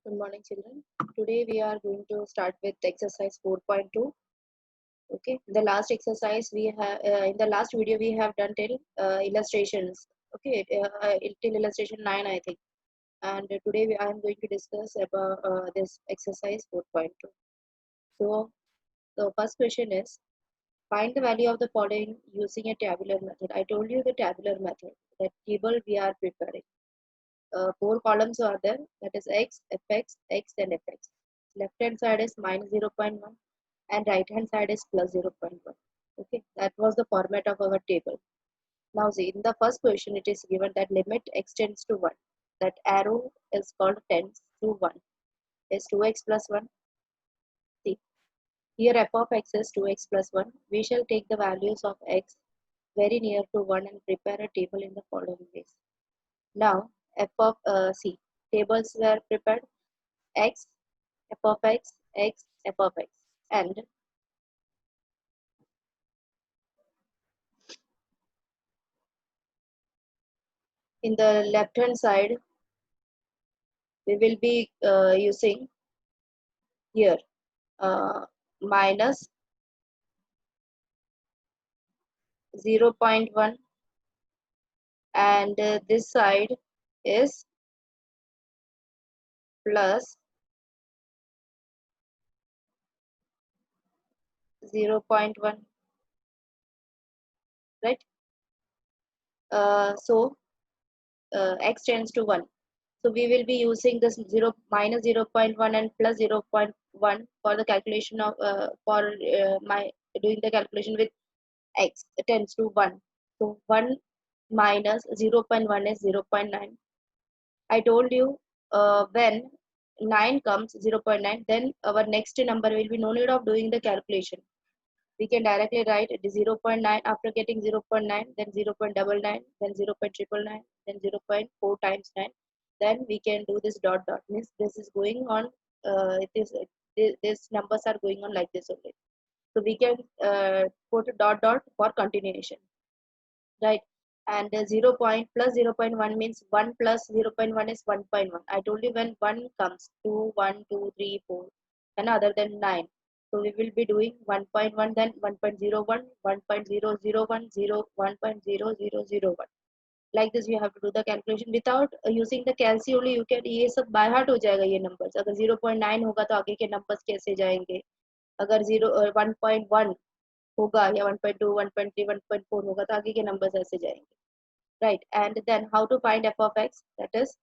Good morning, children. Today we are going to start with exercise 4.2. Okay, the last exercise we have in the last video we have done till illustrations. Okay, till illustration 9, I think. And today I am going to discuss about this exercise 4.2. So the first question is, find the value of the following using a tabular method. I told you the tabular method, that table we are preparing. Four columns are there, that is x, fx, x and fx. Left hand side is minus 0.1 and right hand side is plus 0.1. Okay, that was the format of our table. Now see, in the first question it is given that limit x tends to 1. That arrow is called tends to 1 is 2x plus 1. See, here f of x is 2x plus 1. We shall take the values of x very near to 1 and prepare a table in the following ways. Now f of c tables were prepared: x, f of x, x, f of x, and in the left hand side we will be using here minus 0.1, and this side is plus 0.1, right? So x tends to 1. So we will be using this 0 minus 0.1 and plus 0.1 for the calculation of for my doing the calculation with x tends to 1. So 1 minus 0.1 is 0.9. I told you when 9 comes 0.9, then our next number will be no need of doing the calculation. We can directly write it is 0.9. After getting 0.9, then 0.99, then 0.999, then 0.4 times 9. Then we can do this dot dot. Means this is going on. These numbers are going on like this only. So we can put a dot dot for continuation, right? And 0 point plus 0.1 means 1 plus 0.1 is 1.1. I told you when 1 comes 2, 1, 2, 3, 4, and other than 9. So we will be doing 1.1, then 1.01, 1.001, 1.0001. Like this you have to do the calculation without using the calci only. You can ये सब by heart हो जाएगा ये numbers. अगर 0.9 होगा तो आगे के numbers कैसे जाएंगे? अगर 1.1 होगा या 1.2, 1.3, 1.4 होगा तो आगे के numbers ऐसे जाएंगे, right? And then how to find f of x? That is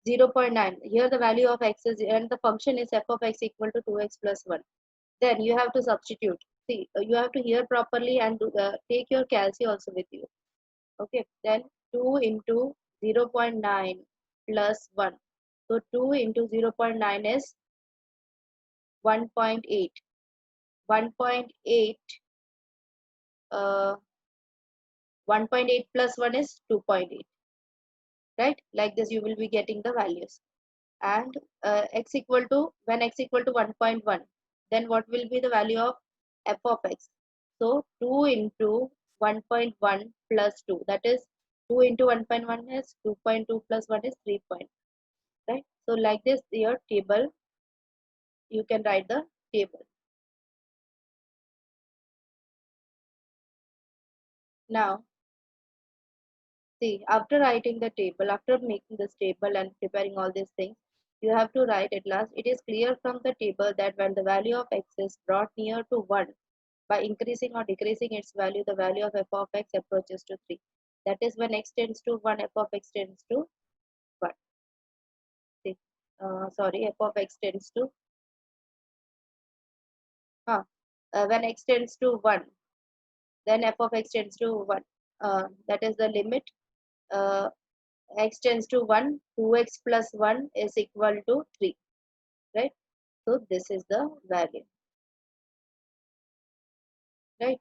0.9. Here the value of x is, and the function is f of x equal to 2x plus 1. Then you have to substitute. See, you have to hear properly and take your calci also with you. Okay, then 2 into 0.9 plus 1. So 2 into 0.9 is 1.8. 1.8 1.8 plus 1 is 2.8, right? Like this you will be getting the values. And x equal to, when x equal to 1.1, then what will be the value of f of x? So 2 into 1.1 plus 2, that is 2 into 1.1 is 2.2 plus 1 is 3 point, right? So like this your table, you can write the table. Now see, after writing the table, after making this table and preparing all these things, you have to write at last, it is clear from the table that when the value of x is brought near to 1, by increasing or decreasing its value, the value of f of x approaches to 3. That is when x tends to 1, f of x tends to 1. See, sorry, f of x tends to, when x tends to 1, then f of x tends to 1. That is the limit. X tends to 1, 2x plus 1 is equal to 3, right? So this is the value, right?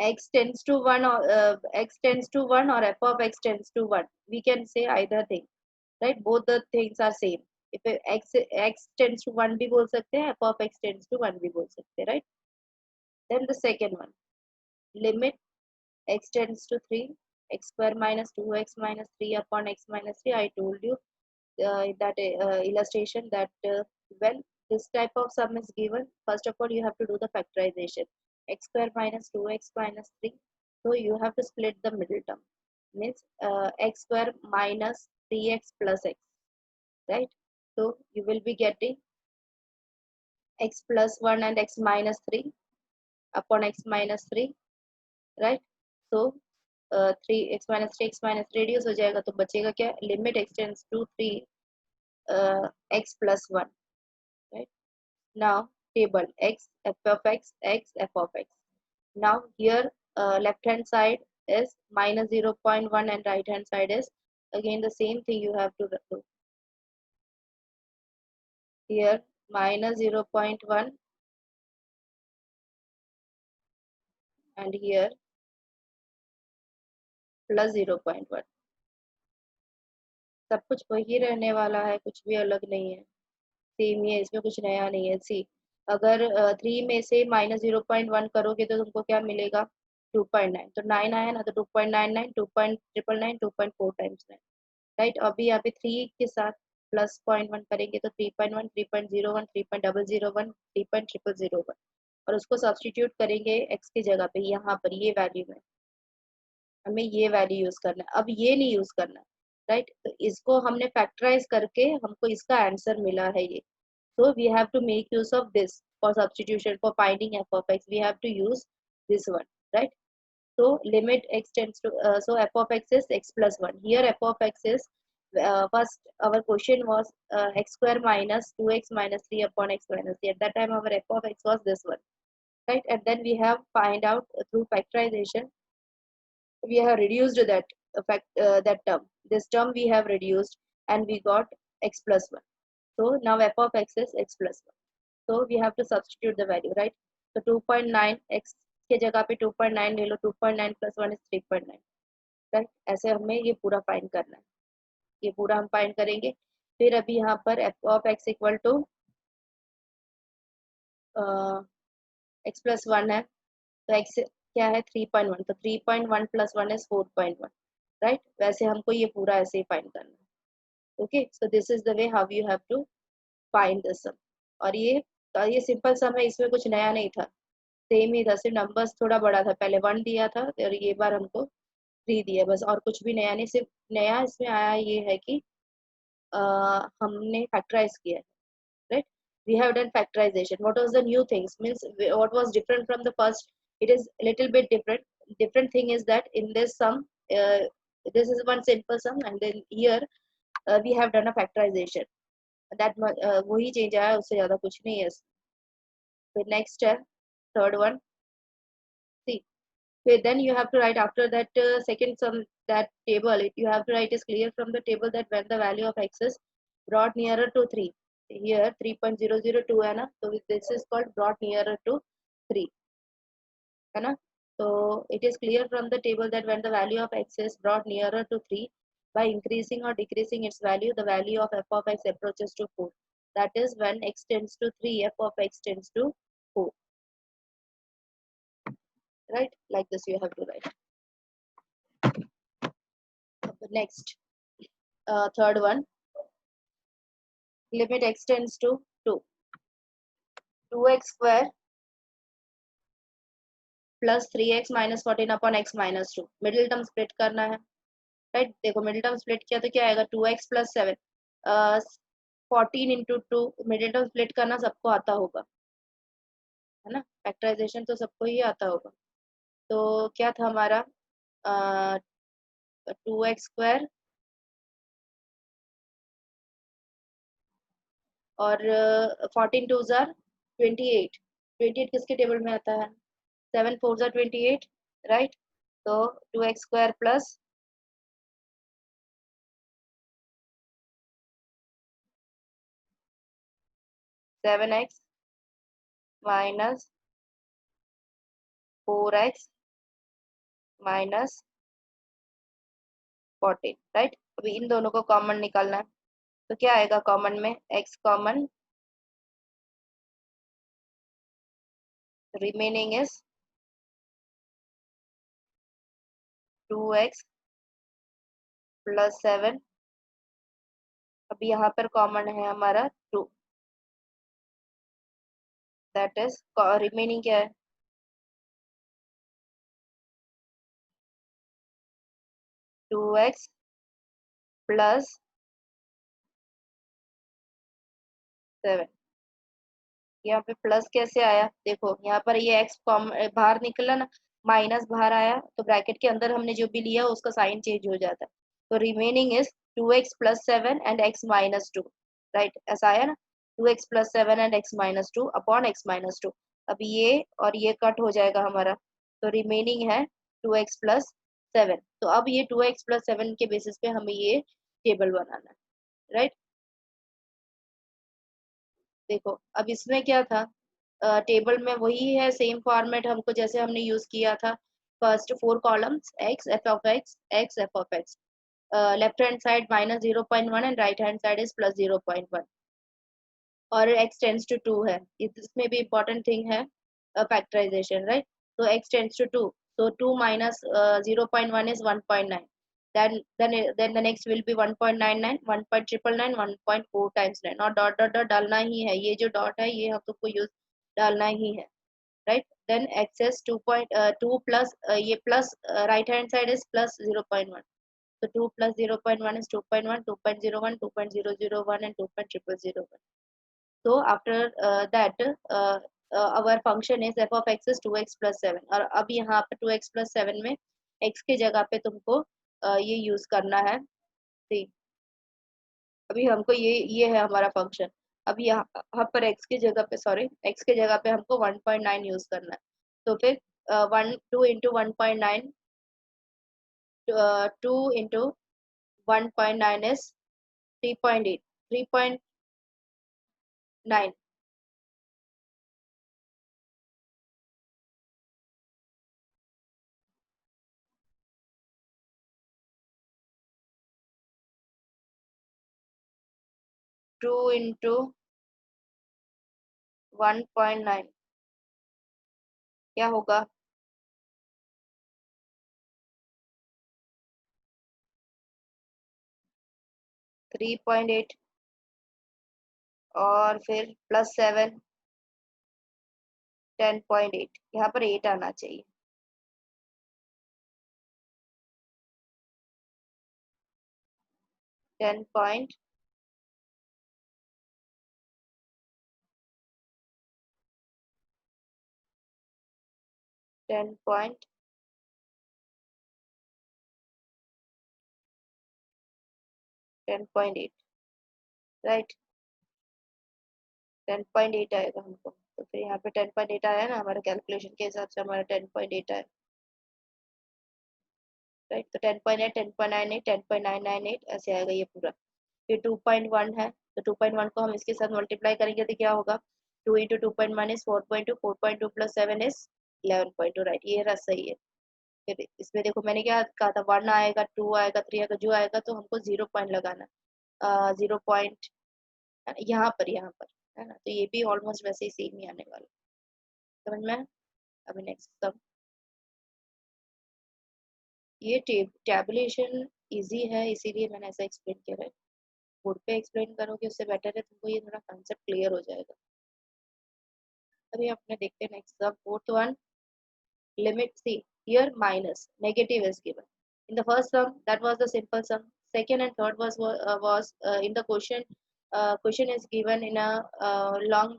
X tends to 1 or x tends to 1 or f of x tends to 1. We can say either thing, right? Both the things are same. If x tends to 1 भी बोल सकते हैं, f of x tends to 1 भी बोल सकते हैं, right? Then the second one, limit x tends to 3, x square minus 2x minus 3 upon x minus 3. I told you in that illustration that when this type of sum is given, first of all you have to do the factorization. X square minus 2x minus 3. So you have to split the middle term. Means x square minus 3x plus x, right? So you will be getting x plus 1 and x minus 3 upon x minus 3, right? So 3x minus 3 x minus 3 reduce हो जाएगा, तो बचेगा क्या? Limit extends to 3 x plus 1, right? Now table x f of x x f of x. Now here left hand side is minus 0.1 and right hand side is again the same thing you have to do. Here minus 0.1 and here plus 0.1. सब कुछ वही रहने वाला है, कुछ भी अलग नहीं है, सेम ही है, इसमें कुछ नया नहीं है. सी अगर 3 में से माइनस 0.1 करोगे तो तुमको क्या मिलेगा? 2.9. तो 9 आया ना, तो 2.99 2.999 2.4 टाइम्स 9, राइट? अभी यहाँ पे 3 के साथ प्लस 0.1 करेंगे तो 3.1 3.01 3.001 3.001 और उसको सब्सटीट्यूट करेंगे x की जगह पे, यहाँ पर ये वैल्यू में हमें ये वैल्यू यूज करना है. अब ये नहीं यूज करना है, राइट? तो इसको हमने फैक्टराइज करके हमको इसका आंसर मिला है ये. So we have to make use of this for substitution for finding f of x. We have to use this one, right? So limit x tends to so f of x is x plus 1. Here f of x is first our question was x square minus 2x minus 3 upon x minus 3. At that time our f of x was this one, right? And then we have find out through factorization. We have reduced that that term. This term we have reduced and we got x plus 1. So now f of x is x plus 1. So we have to substitute the value, right? So 2.9 x के जगह पे 2.9 ले लो, 2.9 plus 1 is 3.9, right? ऐसे हमें ये पूरा find करना है, ये पूरा हम फाइंड करेंगे. फिर अभी यहाँ पर f of x equal to x plus 1 है, तो x क्या है? 3.1. तो 3.1 plus 1 is 4.1, right? वैसे हमको ये पूरा ऐसे ही फाइंड करना है. Okay, so this is the way how you have to find the sum. और ये सिंपल सम है, इसमें कुछ नया नहीं था, सेम ही था, सिर्फ नंबर्स थोड़ा बड़ा था. पहले 1 दिया था और ये बार हमको 3 दिया, बस और कुछ भी नया नहीं. सिर्फ नया इसमें आया ये है कि हमने फैक्टराइज किया है, right? We have done factorization. What was the new things? Means what was different from the first? It is a little bit different. Different thing is that in this sum, this is one simple sum, and then here we have done a factorization. That वही change आया, उससे ज़्यादा कुछ नहीं है. The next है third one. See, then you have to write after that second sum, that table. You have to write is clear from the table that when the value of x is brought nearer to 3. Here 3.002 है ना, so this is called brought nearer to 3, है ना? So it is clear from the table that when the value of x is brought nearer to 3 by increasing or decreasing its value, the value of f of x approaches to 4. That is when x tends to 3, f of x tends to 4. Right? Like this you have to write. Next, third one, limit x tends to 2. 2x square plus 3x minus 14 upon x minus 2. Middle term split करना है, right? देखो middle term split किया तो क्या आएगा? 2x plus 7. 14 into 2 middle term split करना सबको आता होगा, है ना? फैक्टराइजेशन तो सबको ही आता होगा. तो क्या था हमारा? 2x स्क्वायर और 14 टू जार 28. 28 किसके टेबल में आता है? 7 4 जार 28, राइट? तो 2x square plus 7x minus 4x minus 14, right? अभी इन दोनों को कॉमन निकालना है, तो क्या आएगा कॉमन में? x common, remaining is 2x plus 7. अब अभी यहाँ पर कॉमन है हमारा 2, दैट इज रिमेनिंग क्या है, 2x प्लस 7। यहाँ पे प्लस कैसे आया, देखो यहाँ पर ये x कॉम बाहर निकला ना, माइनस बाहर आया, तो ब्रैकेट के अंदर हमने जो भी लिया उसका साइन चेंज हो जाता है। तो remaining is 2x+7 and x-2, right, ऐसा आया ना, 2x+7 and x-2 upon x-2। अब ये और ये कट हो जाएगा हमारा, तो रिमेनिंग है 2x+7। तो अब ये 2x+7 के बेसिस पे हमें ये टेबल बनाना है, राइट। देखो अब इसमें क्या था, टेबल में वही है, सेम फॉर्मेट हमको जैसे हमने यूज किया था। First 4 columns, x F of x, x F of x, left hand side -0.1 and right hand side is +0.1, और x टेंड्स टू 2 है। इसमें भी इम्पोर्टेंट थिंग है फैक्टराइजेशन, राइट। तो x tends to 2, so 2 minus 0.1 is 1.9, then the next will be 1.99, 1.999, 1.4 times 9, और dot dot dot डालना ही है, ये जो डॉट है ये हम तुमको यूज डालना ही है, राइट। देन एक्सेस 2.2 प्लस ये plus right hand side is +0.1, so 2 plus 0.1 is 2.1, 2.01, 2.001 and 2.001. So after that our function is f of x is 2x+7, और अब यहाँ पे 2x+7 में x के जगह पे तुमको ये यूज करना है। See, अभी हमको ये है हमारा फंक्शन। अभी यहाँ पर x की जगह पे, सॉरी, x के जगह पे हमको 1.9 यूज करना है। तो फिर 1 2 into 1.9, 2 into 1.9 is 3.8, 3.9, 2 into 1.9 क्या होगा, 3.8, और फिर +7, 10.8, यहाँ पर 8 आना चाहिए। 10.10 पॉइंट 10.8, राइट, 10.8 आएगा हमको। तो फिर यहाँ पे 10.8 आया ना, हमारे कैलकुलेशन के हिसाब से हमारा 10.8 आया, राइट। तो 10.8, 10.98, 10.998 ऐसे आएगा ये पूरा। फिर 2.1 है, तो 2.1 को हम इसके साथ मल्टीप्लाई करेंगे तो क्या होगा, 2 into 2.1 is 4.2, 4.2 plus 7 is 11.2, right, ये रहा सही है। फिर इसमें देखो मैंने क्या कहा था, 1 आएगा, 2 आएगा, 3 आएगा, जो आएगा तो हमको 0 पॉइंट लगाना, 0 पॉइंट यहाँ पर है ना। तो ये भी ऑलमोस्ट वैसे ही सेम ही आने वाला, समझ में। अभी नेक्स्ट सब, ये टैबुलेशन इजी है इसीलिए मैंने ऐसा एक्सप्लेन किया है। बोर्ड पे एक्सप्लेन करोगे उससे बेटर है, तुमको ये थोड़ा कंसेप्ट क्लियर हो जाएगा। अभी अपने देखते हैं नेक्स्ट सब, fourth one, limit. See here minus negative is given in the first sum, that was the simple sum. Second and third was in the question. Question is given in a long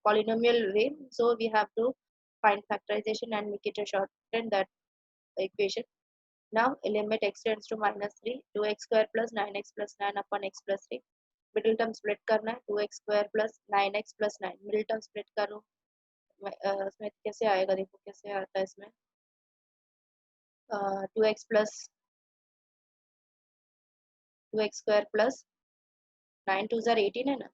polynomial way, so we have to find factorization and make it a shorten that equation. Now limit x tends to -3, 2x square plus 9x plus 9 upon x plus 3, middle term split करना है, 2x square plus 9x plus 9, middle term split करो। इसमें कैसे आएगा, देखो कैसे आता है इसमें, 2x स्क्वायर प्लस 9 2 18 है ना।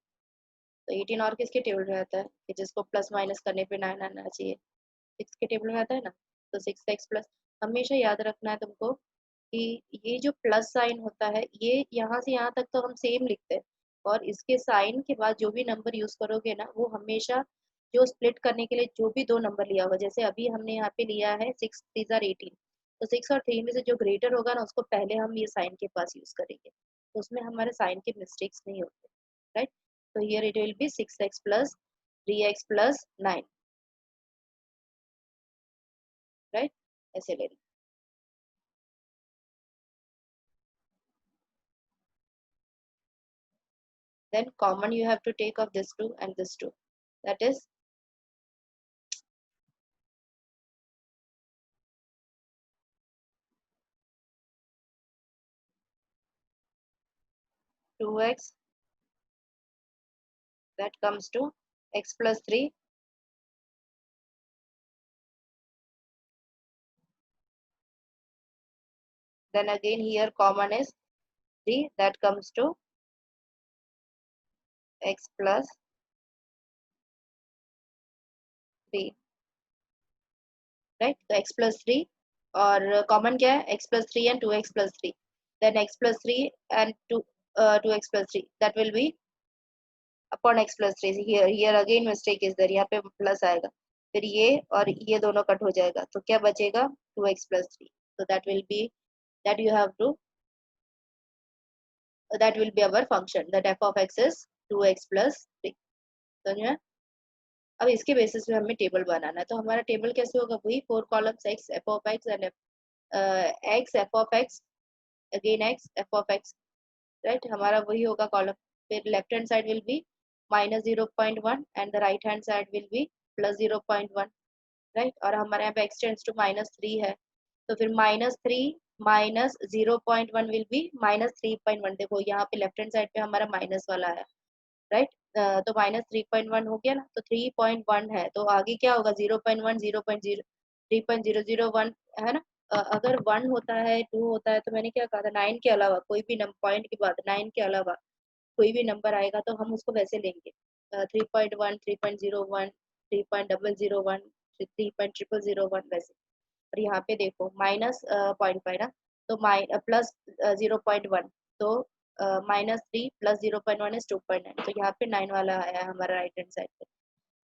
तो 18 और किसके टेबल में आता है कि जिसको प्लस माइनस करने पे 9 आना चाहिए, 6 के टेबल में आता है ना। तो 6x प्लस, हमेशा याद रखना है तुमको कि ये जो प्लस साइन होता है ये यहाँ से यहाँ तक तो हम सेम लिखते हैं, और इसके साइन के बाद जो भी नंबर यूज करोगे ना वो हमेशा जो स्प्लिट करने के लिए जो भी दो नंबर लिया होगा, जैसे अभी हमने यहाँ पे लिया है 6 3 18, तो 6 और 3 में से जो ग्रेटर होगा ना उसको पहले हम ये साइन के पास यूज करेंगे। उसमें हमारे साइन के मिस्टेक्स नहीं होते, राइट। तो here it will be 6x plus 3x plus 9, right, ऐसे लेना। Then common you have to take of this 2 and this 2, that is 2x, that comes to x plus 3, then again here common is 3, that comes to x plus 3, right. तो x plus 3 और common क्या है, x plus 3 and 2x plus 3, then x plus 3 and 2x plus 3, that will be upon x plus 3, here again mistake is there, यहाँ पे plus आएगा, फिर ये और ये दोनों कट हो जाएगा, तो क्या बचेगा 2x plus 3, so that will be, that you have to, that will be our function, that f of x is 2x plus 3, समझ में। अब इसके बेसिस पे हमें टेबल बनाना है, तो हमारा टेबल कैसे होगा, वही 4 columns x f of x and x f of x again x f of x, right, हमारा वही होगा कॉलम। फिर left hand side will be -0.1 and the right hand side will be +0.1, right, और हमारे यहाँ पे x टेंड्स टू -3 है, तो फिर -3 माइनस 0.1 विल बी -3.1, देखो यहाँ पे लेफ्ट हैंड साइड पे हमारा माइनस वाला है, राइट, तो -3.1 हो गया ना, तो 3.1 है, तो आगे क्या होगा 0.1 0.0 3.001 है ना। अगर 1 होता है 2 होता है, तो मैंने क्या कहा था 9 के अलावा कोई भी नंबर, पॉइंट के बाद 9 के अलावा कोई भी नंबर आएगा तो हम उसको वैसे लेंगे, 3.1 3.01 3.001 3.001 वैसे। और यहाँ पे देखो माइनस पॉइंट पर ना, तो प्लस 0.1, तो -3 प्लस 0.1 इज 2.9, तो यहाँ पे 9 वाला आया है हमारा राइट हैंड साइड पे,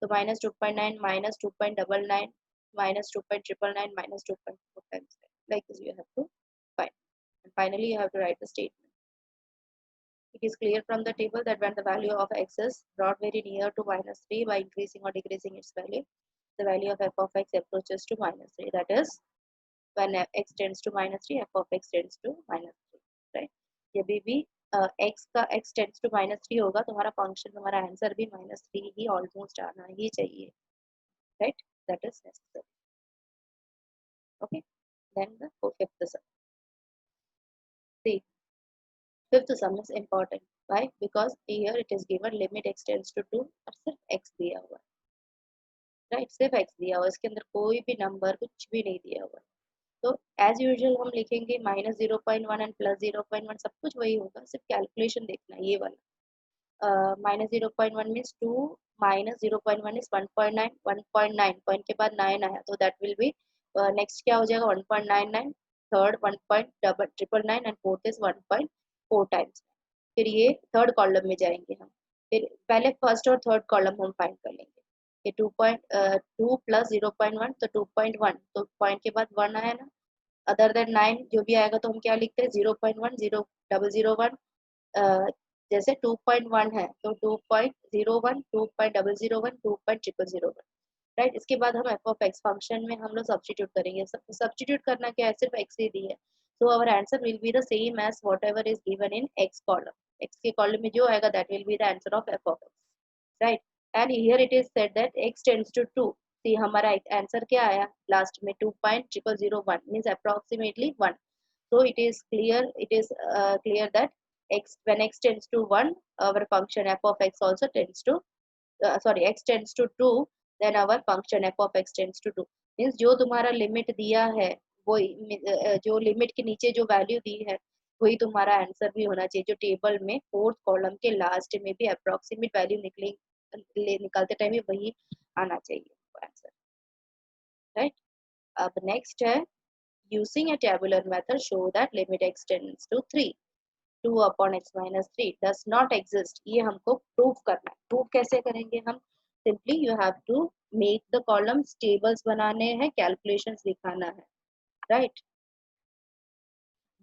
तो -2.9 -2.99 -2.999 -2.4 times, like this you have to find, and finally you have to write the statement. It is clear from the table that when the value of x is brought very near to -3 by increasing or decreasing its value, the value of f of x approaches to -3, that is when x tends to -3 f of x tends to -3, right। जब भी x का x tends to -3 होगा तो हमारा function, हमारा answer भी -3 ही almost आना ही चाहिए, right, that is necessary, okay। Then the fifth sum, see, fifth sum is important, why, because here it is given limit x tends to 2 और सिर्फ x दिया हुआ है, राइट, सिर्फ x दिया हुआ है, इसके अंदर कोई भी नंबर कुछ भी नहीं दिया हुआ है, तो एज यूजुअल हम लिखेंगे -0.1 एंड +0.1, सब कुछ वही होगा, सिर्फ कैलकुलेशन देखना है ये वाला। -0.1 मीन्स 2 -0.1 इज 1.9, 1.9 पॉइंट के बाद 9 आया, तो दैट विल बी नेक्स्ट क्या हो जाएगा 1.99, third 1.999 and fourth is 1.4 times. फिर ये थर्ड कॉलम में जाएंगे हम, फिर पहले फर्स्ट और थर्ड कॉलम हम फाइंड कर लेंगे। ये 2 प्लस 0.1 तो 2.1, तो पॉइंट के बाद 1 आया ना, अदर देन 9 जो भी आएगा तो हम क्या लिखते हैं 0.1 0.001, जैसे 2.1 है तो 2.01 2.001 2.001, राइट। इसके बाद हम एफ ऑफ एक्स फंक्शन में हम लोग सब्स्टिट्यूट करेंगे, सब्स्टिट्यूट करना क्या है, सिर्फ एक्स ही दी है, so our answer will be the same as whatever is given in x column, x के कॉलम में जो आएगा that will be the answer of f of x, right। and here it is said that x tends to 2, see हमारा answer क्या आया last में 2.001 means approximately 1, so it is clear that x, when x tends to 1 our function f of x also tends to sorry x tends to 2, then our function f of x tends to 2, means जो तुम्हारा limit दिया है वो जो limit के नीचे जो value दी है वही तुम्हारा आंसर भी होना चाहिए, जो टेबल में फोर्थ कॉलम के लास्ट में भी अप्रोक्सीमेट वैल्यू निकालते टाइम वही आना चाहिए आंसर, राइट। अब नेक्स्ट है using a tabular method show that limit x tends to 3 2 upon x minus 3 does not exist, ये हमको प्रूव करना है। प्रूव कैसे करेंगे हम, simply you have to make the columns, tables बनाने हैं, कैलकुलेशंस दिखाना है, right.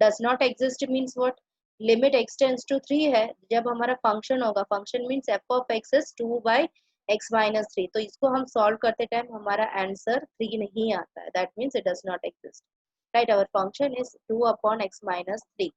Does not exist means what, limit x tends to 3 है, जब हमारा फंक्शन होगा, function means f of x is 2 by x minus 3, तो इसको हम सॉल्व करते टाइम हमारा आंसर 3 नहीं आता है, that means it does not exist, right. Our function is 2 upon x minus 3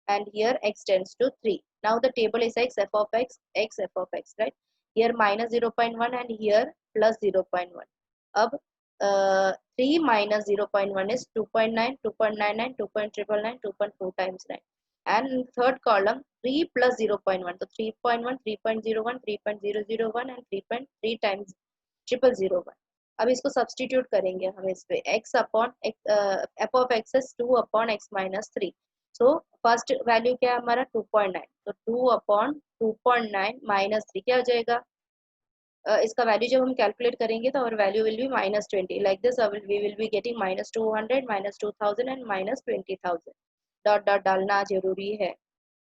and here x tends to 3. Now the table is x f of x f of x, right? Here minus 0.1 and here plus 0.1. अब 3 minus 0.1 is 2.9, 2.99, 2.999, 2.4 times 9. And in third column 3 plus 0.1. So 3.1, 3.01, 3.001 and 3.3 times 0001. अब इसको substitute करेंगे हम इस पे x upon f of x is 2 upon x minus 3. So first value क्या है हमारा 2.9, तो 2 अपॉन 2.9 माइनस 3 क्या हो जाएगा, इसका वैल्यू जब हम कैलकुलेट करेंगे तो और value will be minus 20, like this we will be getting minus 200, minus 2000 and minus 20,000. Dot dot डालना जरूरी है,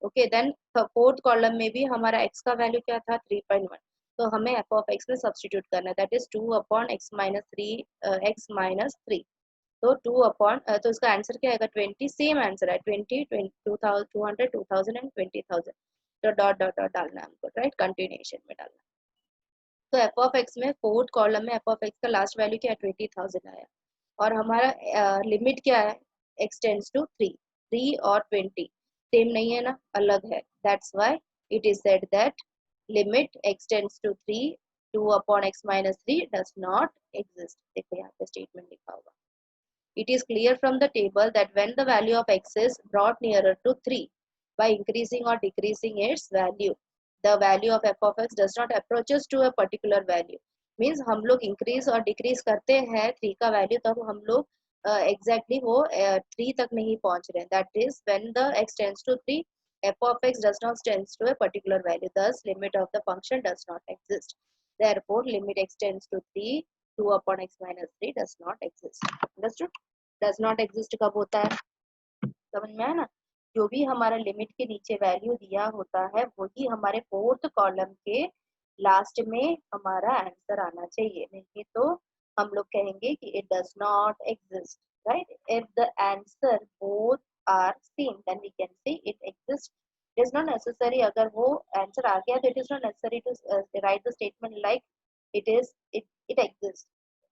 ओके। देन फोर्थ कॉलम में भी हमारा x का वैल्यू क्या था 3.1, तो हमें f ऑफ x में सब्सटीट्यूट करना है, that is 2 upon x minus 3, x minus 3. तो 2 अपॉन तो इसका आंसर क्या आएगा 20, सेम आंसर है 20, 2000, 200, 2000 एंड 20,000. तो डॉट डॉट डॉट डालना है हमको, राइट, कंटिन्यूएशन में डालना. तो एफ ऑफ एक्स में फोर्थ कॉलम में एफ ऑफ एक्स का लास्ट वैल्यू क्या है 20,000 आया, और हमारा लिमिट क्या है एक्स टेंड्स टू 3. 3 और 20 सेम नहीं है ना, अलग है, that's why it is said that limit x tends to 3, 2 upon x minus 3 does not exist. देखो यहाँ पे स्टेटमेंट लिखा होगा. It is clear from the table that when the value of x is brought nearer to 3 by increasing or decreasing its value, the value of f of x does not approaches to a particular value. Means हम लोग increase और decrease करते हैं 3 का value, तब हम लोग exactly वो 3 तक नहीं पहुंच रहे हैं. That is when the x tends to 3, f of x does not tends to a particular value. Thus, limit of the function does not exist. Therefore, limit x tends to 3, 2 upon x minus 3 does not exist. Understood? Does not exist कब होता है, समझ में आया ना, जो भी हमारा लिमिट के नीचे वैल्यू दिया होता है वही हमारे फोर्थ कॉलम के लास्ट में हमारा आंसर आना चाहिए, नहीं तो हम लोग कहेंगे कि it does not exist, right. If the answer both are same then we can say it exist. It is not necessary, अगर वो आंसर आ गया तो it is not necessary to write the statement like it exists.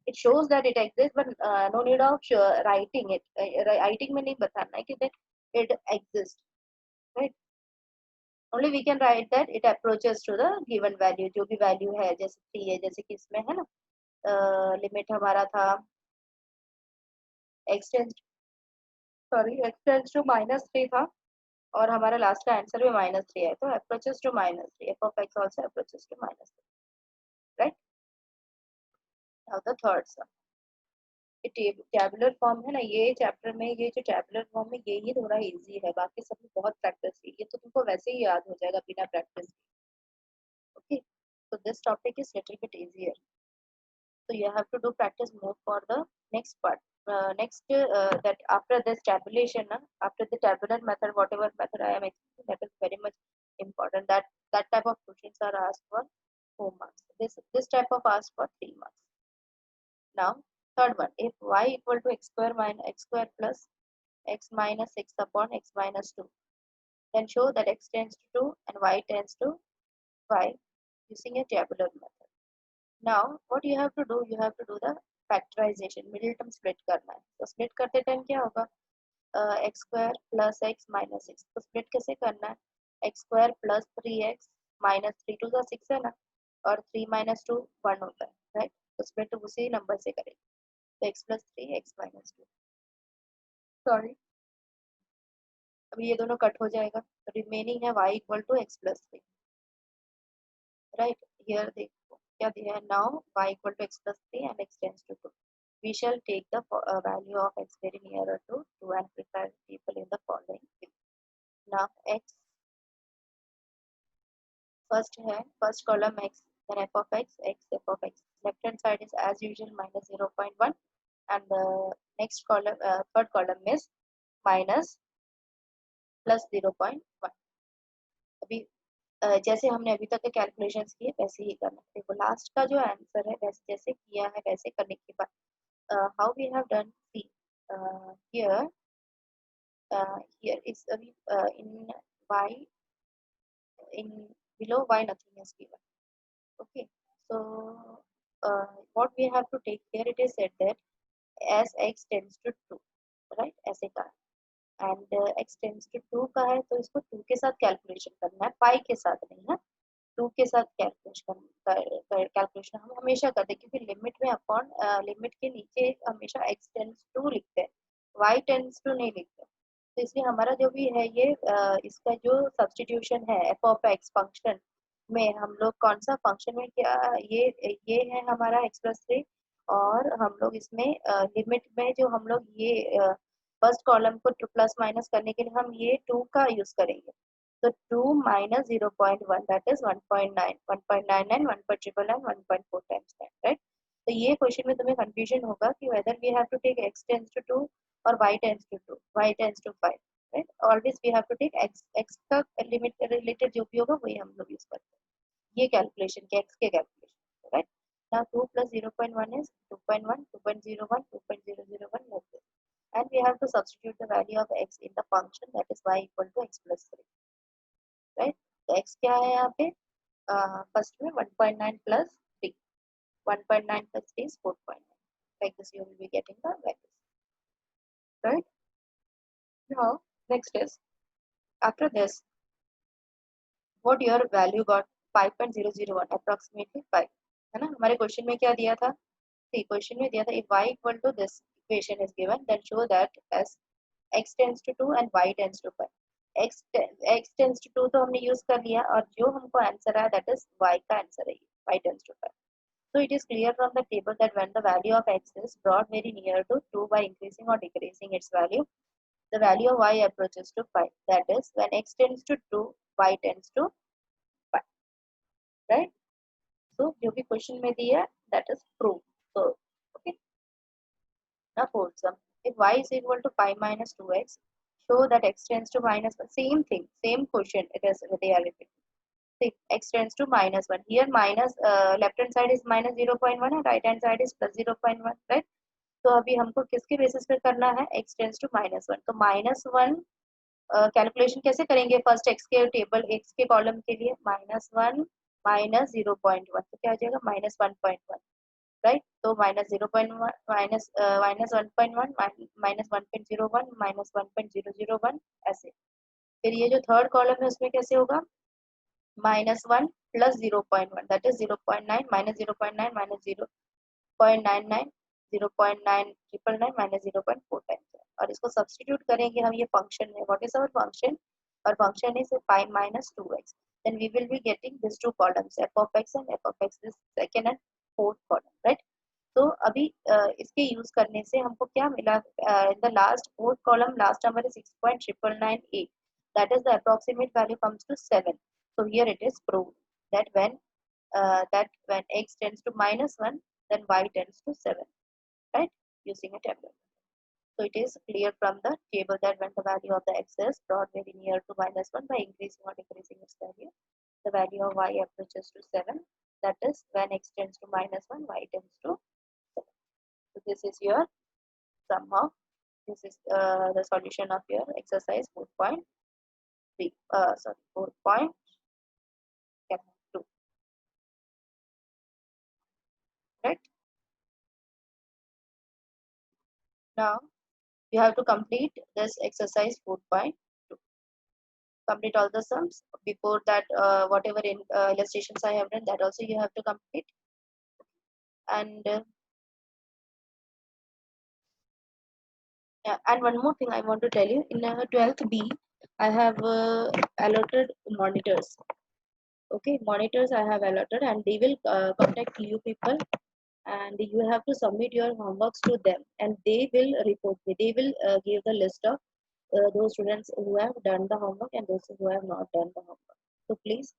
It shows that it exists, but no need of writing it. Writing में नहीं बताना है कि that it exists, right? Only we can write that it approaches to the given value. जो भी value है, जैसे 3 है, जैसे कि इसमें है ना, लिमिट हमारा था x tends to minus 3 था, और हमारा लास्ट का आंसर भी माइनस 3 है, तो approaches to minus 3. f of x also approaches to minus 3, right? Now the third sum. Tabular form है ना, ये चैप्टर में ये जो टैबुलर फॉर्म है यही थोड़ा इजी है, बाकी सब में बहुत प्रैक्टिस है, ये तो तुमको वैसे ही याद हो जाएगा बिना प्रैक्टिस के, okay. so this topic is little bit easier, so you have to do practice more for the next part. That after this tabulation, after the tabular method, whatever method I am explaining, that is very much important, that type of questions are asked for 4 marks, this type of asked for 3 marks. Now third one, if y equal to x square minus x square plus x minus 6 upon x minus 2, then show that x tends to 2 and y tends to 5 using a tabular method. Now what you have to do, you have to do the factorization, middle term split करना है. तो split करते time क्या होगा, x square plus x minus 6, तो split कैसे करना है, x square plus 3x minus 3 to the 6 है ना, और 3 minus 2 1 होता है, राइट. तो split उसी नंबर से करेंगे, तो x plus 3 x minus 2, sorry अब ये दोनों कट हो जाएगा, तो रिमेनिंग है y equal to x plus 3, right. Here देखो क्या दिया है, now y equal to x plus 3 and x tends to 2. We shall take the value of x very nearer to 2 and prepare people in the following way. Now x first है, first column x, then f of x, f of x. Left hand side is as usual minus 0.1 and the next column, third column is minus plus 0.1. अभी जैसे हमने अभी तक के calculations किए वैसे ही करना है. देखो लास्ट का जो आंसर है वैसे जैसे किया है वैसे करने के बाद how we have done, see here here is अभी in y in below y nothing is given. Okay, so what we have to take here, it is said that as x tends to 2, right, ऐसे का and x tends to 2 का है तो इसको 2 के साथ calculation करना है, पाई के साथ नहीं है, 2 के साथ कैलकुलेशन हम हमेशा करते हैं क्योंकि लिमिट में अपॉन लिमिट के नीचे हमेशा x टेंड्स टू लिखते हैं, y टेंड्स टू नहीं लिखते। तो इसलिए हमारा जो भी है ये इसका जो सब्स्टिट्यूशन है एफ ऑफ एक्स फंक्शन में हम लोग कौन सा फंक्शन में क्या ये है हमारा एक्स प्लस थ्री, और हम लोग इसमें लिमिट में जो हम लोग ये फर्स्ट कॉलम को प्लस माइनस करने के लिए हम ये 2 का यूज करेंगे। तो 2 minus 0.1 that is 1.9, 1.99, 1.999, 1.4 times 9, right? तो ये क्वेश्चन में तुम्हें कंफ्यूजन होगा कि whether we have to take x tends to 2 और y tends to 2, y tends to 5, right? Always we have to take x का लिमिट रिलेटेड जो भी होगा वही हम लोग यूज करते हैं ये कैलकुलेशन के x के calculation, right? Now 2 plus 0.1 is 2.1, 2.01, 2.001 like this. And we have to substitute the value of x in the function, that is y equal to x plus 3, right? तो x क्या है यहाँ पे, फर्स्ट में 1.9 plus 3, 1.9 plus 3 is 4.9, like this you will be getting the values, right? Now next is, after this what your value got, 5.001 approximately 5, है ना। हमारे question में क्या दिया था, क्वेश्चन में दिया था if y equal to this equation is given then show that as x tends to 2 and y tends to 5, x tends to 2 तो हमने यूज कर लिया और जो हमको आंसर आया that is y का आंसर है, y tends to 5. So it is clear from the table that when the value of x is brought very near to 2 by increasing or decreasing its value, the value of y approaches to 5. That is when x tends to 2, y tends to 5, right? So जो भी question में दिया that is proof. So okay, now fourth sum, if y is equal to 5 minus 2x, show that x tends to minus 1. Same thing, same question it is they are repeating. See, x tends to minus 1. Here minus left hand side is minus 0.1 and right hand side is plus 0.1, right? तो अभी हमको किसके basis पे करना है, x tense to minus 1, तो minus 1 calculation कैसे करेंगे, फर्स्ट x के टेबल x के कॉलम के लिए माइनस 1 माइनस 0.1 तो क्या आ जाएगा माइनस 1.1, राइट? तो minus 0.1 minus minus 1.1 minus 1.01 minus 1.001 ऐसे। फिर ये जो थर्ड कॉलम है उसमें कैसे होगा, minus 1 plus 0.1 that is 0.9 minus 0.9 minus 0.99 0.999 minus 0.4 times, और इसको सब्स्टिट्यूट करेंगे हम ये फंक्शन में, व्हाट इज आवर फंक्शन, और function is 5 minus 2x, then we will be getting these two columns f of x and f of x, this second and fourth column, right? तो अभी इसके use करने से हमको क्या मिला, in the last fourth column last number is 6.998, that is the approximate value comes to 7. So here it is proved that when x tends to minus 1 then y tends to 7, right, using a tabular. So it is clear from the table that when the value of the x is brought very near to minus 1 by increasing or decreasing its value, the value of y approaches to 7, that is when x tends to minus 1 y tends to 7. So this is your sum of, this is the solution of your exercise 4.3 sorry 4.2, right? Now you have to complete this exercise 4.2, complete all the sums. Before that whatever in illustrations I have done, that also you have to complete. And yeah, and one more thing I want to tell you, in 12th B I have allotted monitors. Okay, monitors I have allotted and they will contact you people, and you have to submit your homeworks to them and they will report me, they will give the list of those students who have done the homework and those who have not done the homework. So please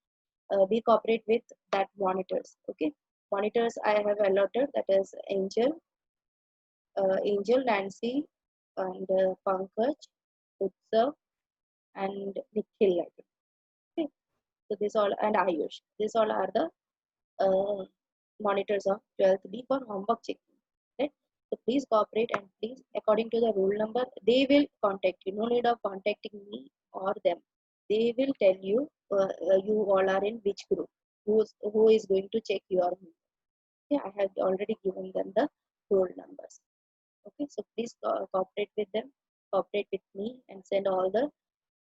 be cooperate with that monitors. Okay, monitors I have allotted, that is Angel, Nancy, and Pankaj, Utsav, and Nikhil. I think. Okay, so this all, and Ayush. These all are the monitors of 12th B for homework checking. Right? So please cooperate and please, according to the rule number, they will contact you. No need of contacting me or them. they will tell you you all are in which group, who is going to check your homework. Okay, I have already given them the roll numbers. Okay, so please cooperate with them, cooperate with me, and send all the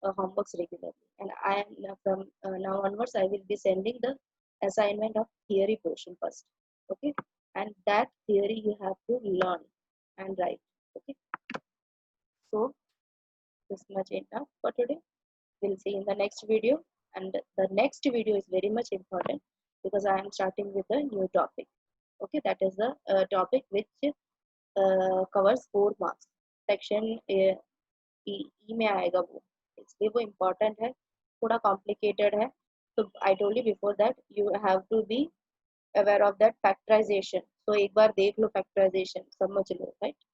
homeworks regularly. And I am from now onwards, I will be sending the assignment of theory portion first. Okay, and that theory you have to learn and write. Okay, so this much enough for today. We'll see in the next video, and the next video is very much important because I am starting with a new topic. Okay, that is the topic which covers 4 marks. Section E में आएगा वो, इसलिए वो important है, थोड़ा complicated है. तो I told you before that you have to be aware of that factorization. तो एक बार देख लो फैक्टराइजेशन, समझ लो, राइट.